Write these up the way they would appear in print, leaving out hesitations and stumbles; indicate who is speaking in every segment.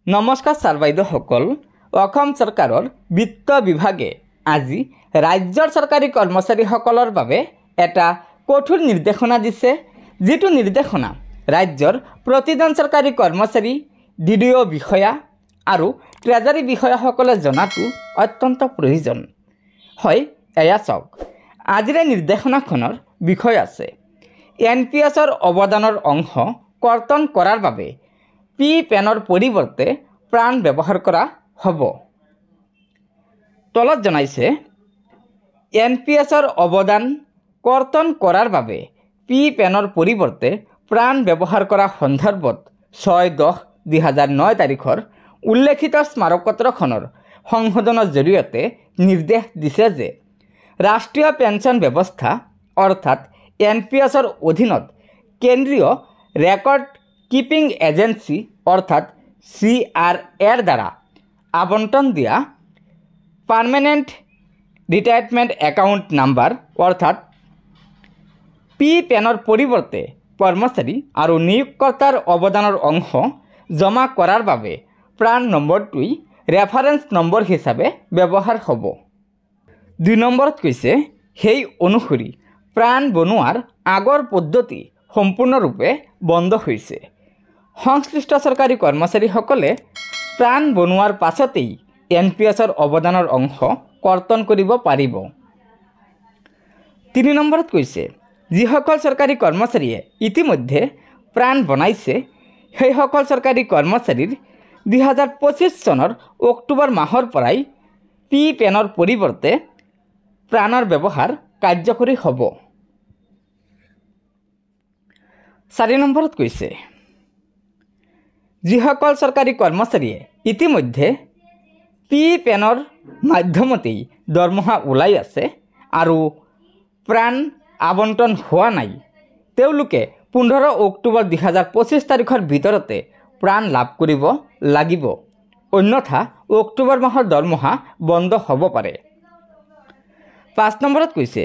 Speaker 1: নমস্কাৰ ছাৰ বাইদেউসকল। অসম চৰকাৰৰ বিত্ত বিভাগে আজি ৰাজ্যৰ চৰকাৰী কৰ্মচাৰীসকলৰ বাবে এটা কঠোৰ নিৰ্দেশনা দিছে। যিটো নিৰ্দেশনা ৰাজ্যৰ প্ৰতিজন চৰকাৰী কৰ্মচাৰী, ডিডিঅ বিষয়া আৰু ট্ৰেজাৰী বিষয়াসকলে জনাটো অত্যন্ত প্ৰয়োজন। হয়, এয়া চাওক, আজিৰ নিৰ্দেশনাখনৰ বিষয় আছে NPSৰ অৱদানৰ অংশ কৰ্তন কৰাৰ বাবে পি পেনৰ পৰিৱৰ্তে প্ৰাণ ব্যৱহাৰ কৰা হ'ব। তলত জনাইছে NPSৰ অৱদান কৰ্তন কৰাৰ বাবে পি পেনৰ পৰিৱৰ্তে প্ৰাণ ব্যৱহাৰ কৰা সন্দৰ্ভত 6-10-2009 তাৰিখৰ উল্লেখিত স্মাৰকপত্ৰখনৰ সংশোধনৰ জৰিয়তে নিৰ্দেশ দিছে যে ৰাষ্ট্ৰীয় পেঞ্চন ব্যৱস্থা অৰ্থাৎ NPSৰ অধীনত কেন্দ্ৰীয় ৰেকৰ্ড কিপিং এজেন্সি অৰ্থাৎ CRAৰ দ্বাৰা আবণ্টন দিয়া পাৰ্মানেণ্ট ৰিটায়াৰমেণ্ট একাউণ্ট নাম্বাৰ অৰ্থাৎ পি পেনৰ পৰিৱৰ্তে কৰ্মচাৰী আৰু নিয়োগকৰ্তাৰ অৱদানৰ অংশ জমা কৰাৰ বাবে প্ৰাণ নম্বৰটোই ৰেফাৰেন্স নম্বৰ হিচাপে ব্যৱহাৰ হ'ব। 2 নম্বৰত কৈছে সেই অনুসৰি প্ৰাণ বনোৱাৰ আগৰ পদ্ধতি সম্পূৰ্ণৰূপে বন্ধ হৈছে। সংশ্লিষ্ট চৰকাৰী কৰ্মচাৰীসকলে প্ৰাণ বনোৱাৰ পাছতেই NPSৰ অৱদানৰ অংশ কৰ্তন কৰিব পাৰিব। 3 নম্বৰত কৈছে যিসকল চৰকাৰী কৰ্মচাৰীয়ে ইতিমধ্যে প্ৰাণ বনাইছে সেইসকল চৰকাৰী কৰ্মচাৰীৰ 2025 চনৰ অক্টোবৰ মাহৰ পৰাই পি পেনৰ পৰিৱৰ্তে প্ৰাণৰ ব্যৱহাৰ কাৰ্যকৰী হ'ব। 4 নম্বৰত কৈছে যিসকল চৰকাৰী কৰ্মচাৰীয়ে ইতিমধ্যে পি পেনৰ মাধ্যমতেই দৰমহা ওলাই আছে আৰু প্ৰাণ আবণ্টন হোৱা নাই, তেওঁলোকে 15 অক্টোবৰ 2025 তাৰিখৰ ভিতৰতে প্ৰাণ লাভ কৰিব লাগিব, অন্যথা অক্টোবৰ মাহৰ দৰমহা বন্ধ হ'ব পাৰে। 5 নম্বৰত কৈছে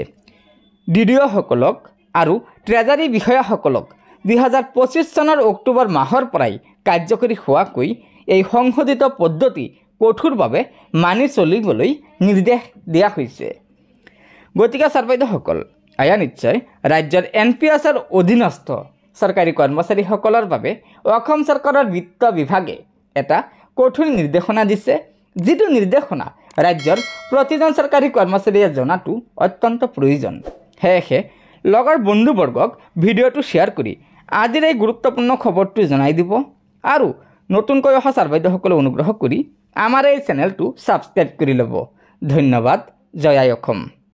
Speaker 1: ডিডিঅসকলক আৰু ট্ৰেজাৰী বিষয়াসকলক 2025 চনৰ অক্টোবৰ মাহৰ পৰাই কাৰ্যকৰী হোৱাকৈ এই সংশোধিত পদ্ধতি কঠোৰভাৱে মানি চলিবলৈ নিৰ্দেশ দিয়া হৈছে। গতিকে ছাৰ বাইদেউসকল, এয়া নিশ্চয় ৰাজ্যৰ NPSৰ অধীনস্থ চৰকাৰী কৰ্মচাৰীসকলৰ বাবে অসম চৰকাৰৰ বিত্ত বিভাগে এটা কঠোৰ নিৰ্দেশনা দিছে। যিটো নিৰ্দেশনা ৰাজ্যৰ প্ৰতিজন চৰকাৰী কৰ্মচাৰীয়ে জনাটো অত্যন্ত প্ৰয়োজন। সেয়েহে লগৰ বন্ধুবৰ্গক ভিডিঅ'টো শ্বেয়াৰ কৰি আজিৰ এই গুৰুত্বপূৰ্ণ খবৰটো জনাই দিব আৰু নতুনকৈ অহা ছাৰ বাইদেউসকলে অনুগ্ৰহ কৰি আমাৰ এই চেনেলটো ছাবস্ক্ৰাইব কৰি ল'ব। ধন্যবাদ। জয় আই অসম।